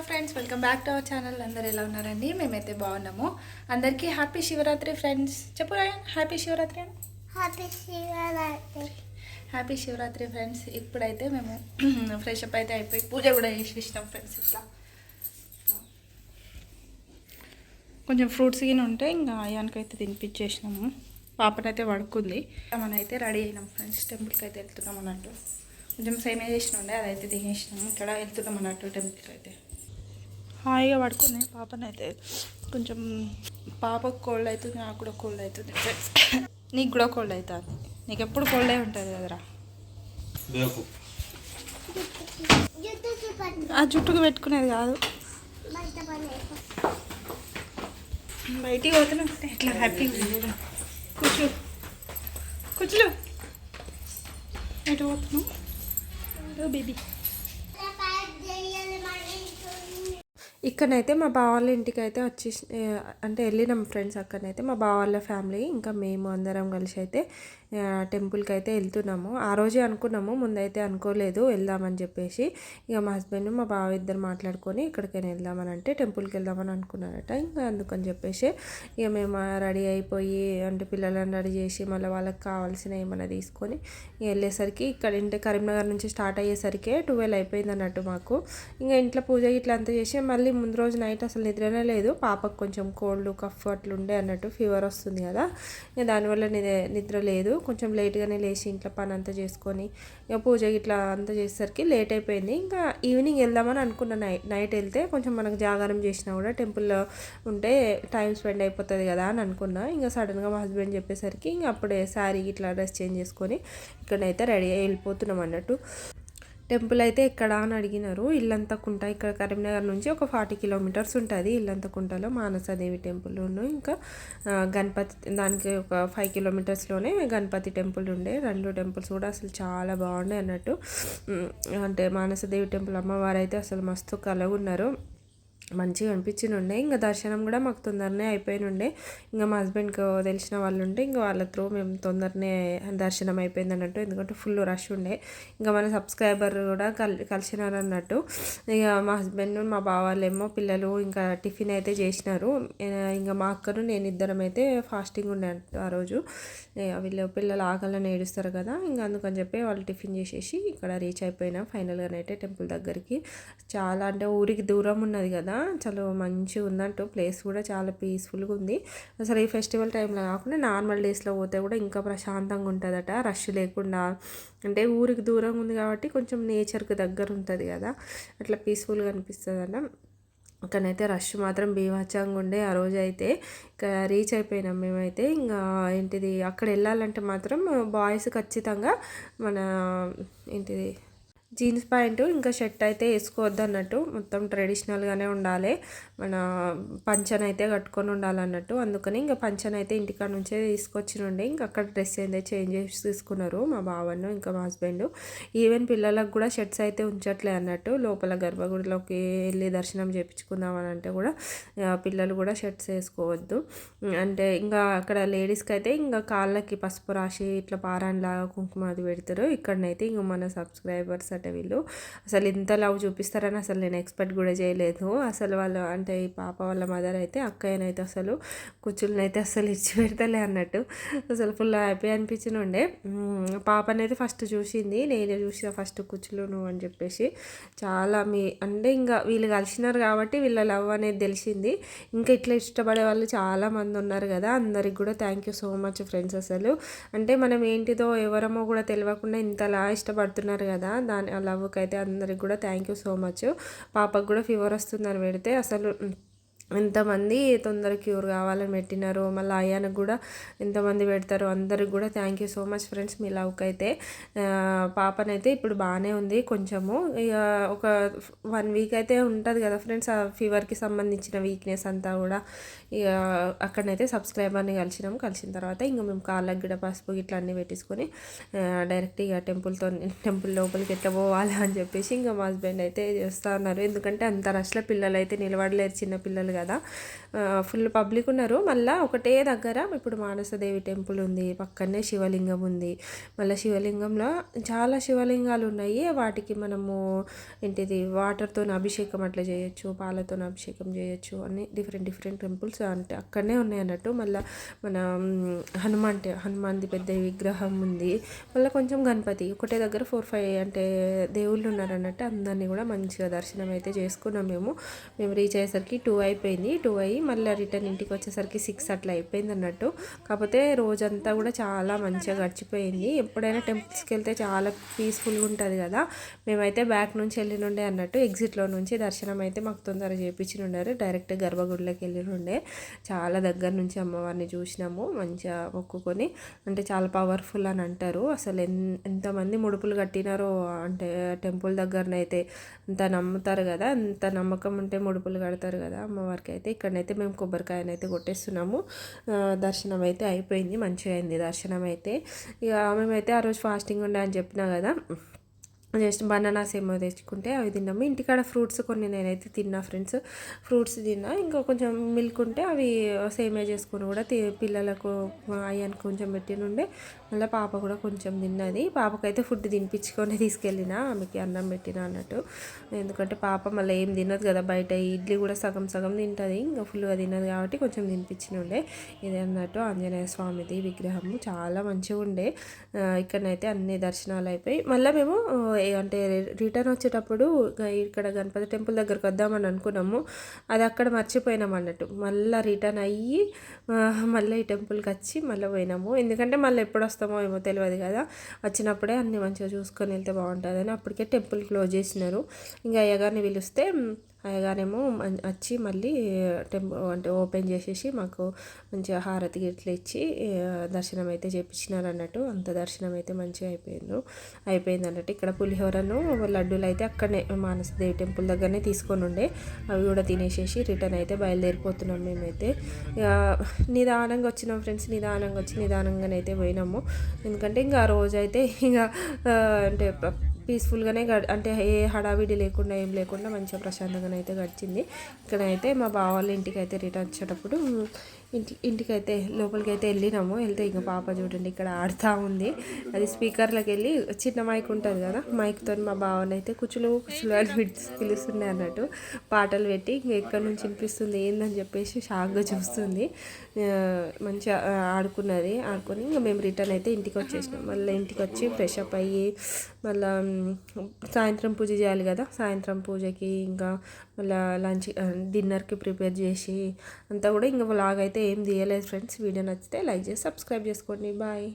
Friends, welcome back to our channel. అందరు ఎలా ఉన్నారండి? మేమైతే బాగున్నాము. అందరికీ హ్యాపీ శివరాత్రి ఫ్రెండ్స్. చెప్పు రాయన్, హ్యాపీ శివరాత్రి అని. Happy Shivaratri friends. ఇప్పుడైతే మేము ఫ్రెష్ అప్ అయితే అయిపోయి పూజ కూడా చేసేసినాం ఫ్రెండ్స్. ఇట్లా కొంచెం ఫ్రూట్స్ గిన ఉంటే ఇంకా అయానికైతే తినిపించేసినాము. పాపనైతే పడుకుంది. మనమైతే రెడీ అయినాం ఫ్రెండ్స్. టెంపుల్కి అయితే వెళ్తున్నాం అన్నట్టు. కొంచెం సేమే చేసిన ఉండే, అదైతే తినేసినాము. ఇక్కడ వెళ్తున్నాం అన్నట్టు టెంపుల్కి అయితే. హాయిగా పడుకుంది పాపనైతే. కొంచెం పాపకు కోల్డ్ అవుతుంది, నాకు కూడా కోల్డ్ అవుతుంది ఫ్రెండ్స్. నీకు కూడా కోల్డ్ అవుతుంది. నీకు ఎప్పుడు కోల్డే ఉంటుంది కదరా. ఆ జుట్టుకు పెట్టుకునేది కాదు, బయటికి పోతున్నాం. ఎట్లా హ్యాపీగా ఉంది. కూర్చో కూర్చులు. ఎటు పోతున్నాం బేబీ? ఇక్కడనైతే మా బావ వాళ్ళ ఇంటికి అయితే అంటే వెళ్ళినాం ఫ్రెండ్స్. అక్కడనైతే మా బావ వాళ్ళ ఫ్యామిలీ ఇంకా మేము అందరం కలిసి అయితే టెంపుల్కి అయితే వెళ్తున్నాము. ఆ రోజే అనుకున్నాము, ముందైతే అనుకోలేదు వెళ్దామని చెప్పేసి. ఇక మా హస్బెండ్ మా బావ ఇద్దరు మాట్లాడుకొని ఇక్కడికైనా వెళ్దామని అంటే టెంపుల్కి వెళ్దామని అనుకున్నారట. ఇంకా అందుకని చెప్పేసి ఇక మేము రెడీ అయిపోయి అంటే పిల్లలను రెడీ చేసి మళ్ళీ వాళ్ళకి కావాల్సిన ఏమైనా తీసుకొని వెళ్ళేసరికి ఇక్కడ ఇంటి కరీంనగర్ నుంచి స్టార్ట్ అయ్యేసరికి 12 అయిపోయింది అన్నట్టు మాకు. ఇంకా ఇంట్లో పూజ ఇట్లా అంతా చేసి మళ్ళీ ముందు రోజు నైట్ అసలు నిద్రనే లేదు. పాపకు కొంచెం కోల్డ్ కఫ్ అట్లుండే అన్నట్టు, ఫీవర్ వస్తుంది కదా. ఇక దానివల్ల నిద్ర లేదు. కొంచెం లేట్గానే లేచి ఇంట్లో పని అంతా చేసుకొని ఇక పూజ ఇట్లా అంతా చేసేసరికి లేట్ అయిపోయింది. ఇంకా ఈవినింగ్ వెళ్దామని అనుకున్న. నైట్ వెళ్తే కొంచెం మనకు జాగారం చేసినా కూడా టెంపుల్లో ఉంటే టైం స్పెండ్ అయిపోతుంది కదా అని అనుకున్నా. ఇంకా సడన్గా మా హస్బెండ్ చెప్పేసరికి ఇంకా అప్పుడే శారీ ఇట్లా డ్రెస్ చేంజ్ చేసుకొని ఇక్కడైతే రెడీ అయ్యి వెళ్ళిపోతున్నాం అన్నట్టు. టెంపుల్ అయితే ఎక్కడ అని అడిగినారు. ఇల్లంతకుంట ఇక్కడ కరీంనగర్ నుంచి ఒక 40 కిలోమీటర్స్ ఉంటుంది. ఇల్లంతకుంటలో మానసాదేవి టెంపుల్ ఇంకా గణపతి, దానికి ఒక 5 కిలోమీటర్స్లోనే గణపతి టెంపుల్ ఉండే. 2 టెంపుల్స్ కూడా అసలు చాలా బాగున్నాయి అన్నట్టు. అంటే మానసాదేవి టెంపుల్ అమ్మవారు అయితే అసలు మస్తు కలగున్నారు, మంచిగా అనిపించి ఉండే. ఇంకా దర్శనం కూడా మాకు తొందరనే అయిపోయి ఉండే. ఇంకా మా హస్బెండ్కి తెలిసిన వాళ్ళు ఉంటే ఇంకా వాళ్ళ త్రూ మేము తొందరనే దర్శనం అయిపోయింది అన్నట్టు. ఎందుకంటే ఫుల్ రష్ ఉండే. ఇంకా మన సబ్స్క్రైబర్ కూడా కలిసినారు అన్నట్టు. ఇక మా హస్బెండ్ మా బావ వాళ్ళేమో పిల్లలు ఇంకా టిఫిన్ అయితే చేసినారు. ఇంకా మా అక్కను నేను ఇద్దరం అయితే ఫాస్టింగ్ ఉండే ఆ రోజు. వీళ్ళు పిల్లలు ఆకలిని ఏడుస్తారు కదా, ఇంకా అందుకని చెప్పి వాళ్ళు టిఫిన్ చేసేసి ఇక్కడ రీచ్ అయిపోయినా ఫైనల్గానైతే టెంపుల్ దగ్గరికి. చాలా అంటే ఊరికి దూరం ఉన్నది కదా, చాలా మంచిగా ఉందంటూ. ప్లేస్ కూడా చాలా పీస్ఫుల్గా ఉంది. అసలు ఈ ఫెస్టివల్ టైంలో కాకుండా నార్మల్ డేస్లో పోతే కూడా ఇంకా ప్రశాంతంగా ఉంటుందట, రష్ లేకుండా. అంటే ఊరికి దూరంగా ఉంది కాబట్టి కొంచెం నేచర్కి దగ్గర ఉంటుంది కదా, అట్లా పీస్ఫుల్గా అనిపిస్తుందట. అక్కడైతే రష్ మాత్రం బీభత్సంగా ఉండే. ఆ రోజు అయితే ఇంకా రీచ్ అయిపోయినాం మేమైతే. ఇంకా ఏంటిది అక్కడ వెళ్ళాలంటే మాత్రం బాయ్స్ ఖచ్చితంగా మన ఏంటిది జీన్స్ ప్యాంటు ఇంకా షర్ట్ అయితే వేసుకోవద్దు అన్నట్టు. మొత్తం ట్రెడిషనల్గానే ఉండాలి, మన పంచన అయితే కట్టుకొని ఉండాలన్నట్టు. అందుకని ఇంకా పంచన అయితే ఇంటికాడ నుంచే తీసుకొచ్చినుండే. ఇంకా అక్కడ డ్రెస్ అయితే చేంజ్ చేసి తీసుకున్నారు మా బావను ఇంకా మా హస్బెండ్. ఈవెన్ పిల్లలకు కూడా షర్ట్స్ అయితే ఉంచట్లే అన్నట్టు. లోపల గర్భగుడిలోకి వెళ్ళి దర్శనం చేయించుకుందామని అంటే కూడా పిల్లలు కూడా షర్ట్స్ వేసుకోవద్దు అంటే. ఇంకా అక్కడ లేడీస్కి అయితే ఇంకా కాళ్ళకి పసుపు రాసి ఇట్లా పారాన్లాగా కుంకుమ అది పెడతారు. ఇక్కడనైతే ఇంకా మన సబ్స్క్రైబర్స్ అంటే వీళ్ళు అసలు ఇంత లవ్ చూపిస్తారని అసలు నేను ఎక్స్పెక్ట్ కూడా చేయలేదు. అసలు వాళ్ళు అంటే ఈ పాప వాళ్ళ మదర్ అయితే అక్కయ్యనైతే అసలు కుచ్చులనైతే అసలు ఇచ్చి పెడతలే అన్నట్టు. అసలు ఫుల్ హ్యాపీ అనిపించిన ఉండే. పాపనైతే ఫస్ట్ చూసింది, నేనే చూసిన ఫస్ట్ కుచ్చులు నువ్వు అని చెప్పేసి. చాలా అంటే ఇంకా వీళ్ళు కలిసినారు కాబట్టి వీళ్ళ లవ్ అనేది తెలిసింది. ఇంకా ఇట్లా ఇష్టపడే వాళ్ళు చాలామంది ఉన్నారు కదా, అందరికి కూడా thank you so much friends. అసలు అంటే మనం ఏంటిదో ఎవరమో కూడా తెలియకుండా ఇంతలా ఇష్టపడుతున్నారు కదా, దాని లవ్కి అయితే అందరికి కూడా థ్యాంక్ యూ సో మచ్. పాపకు కూడా ఫీవర్ వస్తుందని పెడితే అసలు ఎంతమంది తొందర క్యూర్ కావాలని పెట్టినారు. మళ్ళీ అయ్యానికి కూడా ఎంతమంది పెడతారు. అందరికి కూడా thank you so much friends మీ లవ్కి అయితే. పాపనైతే ఇప్పుడు బాగానే ఉంది కొంచెము. ఇక ఒక 1 వీక్ అయితే ఉంటుంది కదా ఫ్రెండ్స్ ఆ ఫీవర్కి సంబంధించిన వీక్నెస్ అంతా కూడా. ఇక అక్కడనైతే సబ్స్క్రైబర్ని కలిసిన తర్వాత ఇంకా మేము కాళ్ళకి గిడ పసుపు ఇట్లా అన్నీ పెట్టేసుకొని డైరెక్ట్ ఇక టెంపుల్ లోపలికి ఎట్లా పోవాలి అని చెప్పేసి ఇంకా మా హస్బెండ్ అయితే చేస్తూ ఉన్నారు. ఎందుకంటే అంత రష్లో పిల్లలు అయితే నిలబడలేరు, చిన్న పిల్లలు కదా, ఫుల్ పబ్లిక్ ఉన్నారు. మళ్ళీ ఒకటే దగ్గర ఇప్పుడు మానసదేవి టెంపుల్ ఉంది, పక్కనే శివలింగం ఉంది. మళ్ళీ శివలింగంలో చాలా శివలింగాలు ఉన్నాయి. వాటికి మనము ఏంటిది వాటర్తో అభిషేకం అట్లా చేయొచ్చు, పాలతో అభిషేకం చేయొచ్చు. అన్ని డిఫరెంట్ టెంపుల్స్ అంటే అక్కడనే ఉన్నాయి అన్నట్టు. మళ్ళీ మన హనుమాన్ది పెద్ద విగ్రహం ఉంది. మళ్ళీ కొంచెం గణపతి ఒకటే దగ్గర 4-5 అంటే దేవుళ్ళు ఉన్నారన్నట్టు. అందరినీ కూడా మంచిగా దర్శనం అయితే చేసుకున్నాం. మేము రీచ్ అయ్యేసరికి 2 అయిపోయింది. 2 అయ్యి మళ్ళీ రిటర్న్ ఇంటికి వచ్చేసరికి 6 అట్లా అయిపోయింది అన్నట్టు. కాకపోతే రోజంతా కూడా చాలా మంచిగా గడిచిపోయింది. ఎప్పుడైనా టెంపుల్స్కి వెళ్తే చాలా పీస్ఫుల్గా ఉంటుంది కదా. మేమైతే బ్యాక్ నుంచి వెళ్ళినుండే అన్నట్టు, ఎగ్జిట్లో నుంచి దర్శనం అయితే మాకు తొందరగా చేయించినుండారు. డైరెక్ట్ గర్భగుడిలోకి వెళ్ళినుండే. చాలా దగ్గర నుంచి అమ్మవారిని చూసినాము, మంచిగా మొక్కుకొని. అంటే చాలా పవర్ఫుల్ అని అంటారు. అసలు ఎంతమంది ముడుపులు కట్టినారో అంటే టెంపుల్ దగ్గరనైతే అంత నమ్ముతారు కదా, అంత నమ్మకం ఉంటే ముడుపులు కడతారు కదా అమ్మవారికి. అయితే ఇక్కడనైతే మేము కొబ్బరికాయనైతే కొట్టేస్తున్నాము. దర్శనం అయితే అయిపోయింది, మంచిగా అయింది దర్శనం అయితే. ఇక మేమైతే ఆ రోజు ఫాస్టింగ్ ఉండే అని చెప్పినా కదా, జస్ట్ బనానాస్ ఏమో తెచ్చుకుంటే అవి తిన్నాము. ఇంటికాడ ఫ్రూట్స్ కొన్ని నేనైతే తిన్నా ఫ్రెండ్స్, ఫ్రూట్స్ తిన్నా. ఇంకా కొంచెం మిల్క్ ఉంటే అవి సేమే చేసుకొని కూడా పిల్లలకు అయ్యానికి కొంచెం పెట్టినుండే. మళ్ళీ పాప కూడా కొంచెం తిన్నది. పాపకైతే ఫుడ్ తినిపించుకొని తీసుకెళ్ళిన, ఆమెకి అన్నం పెట్టిన అన్నట్టు. ఎందుకంటే పాప మళ్ళీ ఏం తినదు కదా, బయట ఇడ్లీ కూడా సగం సగం తింటుంది, ఇంకా ఫుల్గా తినదు కాబట్టి కొంచెం తినిపించినుండే. ఇది అన్నట్టు ఆంజనేయ స్వామిది విగ్రహము చాలా మంచిగా ఉండే. ఇక్కడనైతే అన్ని దర్శనాలు అయిపోయి మళ్ళీ మేము అంటే రిటర్న్ వచ్చేటప్పుడు ఇక్కడ గణపతి టెంపుల్ దగ్గరకు వద్దామని అనుకున్నాము. అది అక్కడ మర్చిపోయినాం అన్నట్టు. మళ్ళీ రిటర్న్ అయ్యి మళ్ళీ ఈ టెంపుల్కి వచ్చి మళ్ళీ పోయినాము. ఎందుకంటే మళ్ళీ ఎప్పుడు వస్తామో ఏమో తెలియదు కదా, వచ్చినప్పుడే అన్నీ మంచిగా చూసుకొని వెళ్తే బాగుంటుందని. అప్పటికే టెంపుల్ క్లోజ్ చేసినారు. ఇంకా అయ్యగారిని పిలిస్తే అయ్యగారేమో వచ్చి మళ్ళీ అంటే ఓపెన్ చేసేసి మాకు మంచిగా హారతి గిట్ల ఇచ్చి దర్శనం అయితే చేయించినారు అన్నట్టు. అంత దర్శనం అయితే మంచిగా అయిపోయింది అన్నట్టు. ఇక్కడ పులిహోరను లడ్డూలు అయితే అక్కడనే మానసదేవి టెంపుల్ దగ్గరనే తీసుకొని ఉండే, అవి కూడా తినేసేసి రిటర్న్ అయితే బయలుదేరిపోతున్నాం మేమైతే. నిదానంగా వచ్చినాం ఫ్రెండ్స్, నిదానంగానైతే పోయినాము. ఎందుకంటే ఇంకా ఆ రోజు అయితే ఇంకా అంటే పీస్ఫుల్గానే అంటే ఏ హడావిడి లేకుండా ఏం లేకుండా మంచిగా ప్రశాంతంగానే అయితే గడిచింది. ఇక్కడైతే మా బావ వాళ్ళ ఇంటికి అయితే రిటర్న్ వచ్చేటప్పుడు ఇంటికైతే లోపలికి అయితే వెళ్ళినాము. వెళ్తే ఇంకా పాప చూడండి ఇక్కడ ఆడుతూ ఉంది. అది స్పీకర్లోకి వెళ్ళి చిన్న మైక్ ఉంటుంది కదా, మైక్తో మా బావని అయితే కుచులు అని పిలుస్తుండే అన్నట్టు. పాటలు పెట్టి ఇంకా ఎక్కడి నుంచి వినిపిస్తుంది ఏందని చెప్పేసి షాక్గా చూస్తుంది. మంచిగా ఆడుకొని ఇంకా మేము రిటర్న్ అయితే ఇంటికి వచ్చేసినాం. మళ్ళీ ఇంటికి వచ్చి ఫ్రెష్ అప్ అయ్యి మళ్ళీ సాయంత్రం పూజ చేయాలి కదా, సాయంత్రం పూజకి ఇంకా మళ్ళీ డిన్నర్కి ప్రిపేర్ చేసి అంతా కూడా ఇంకా వ్లాగ్ అయితే ఏం తీయలేదు ఫ్రెండ్స్. వీడియో నచ్చితే లైక్ చేసి సబ్స్క్రైబ్ చేసుకోండి. బాయ్.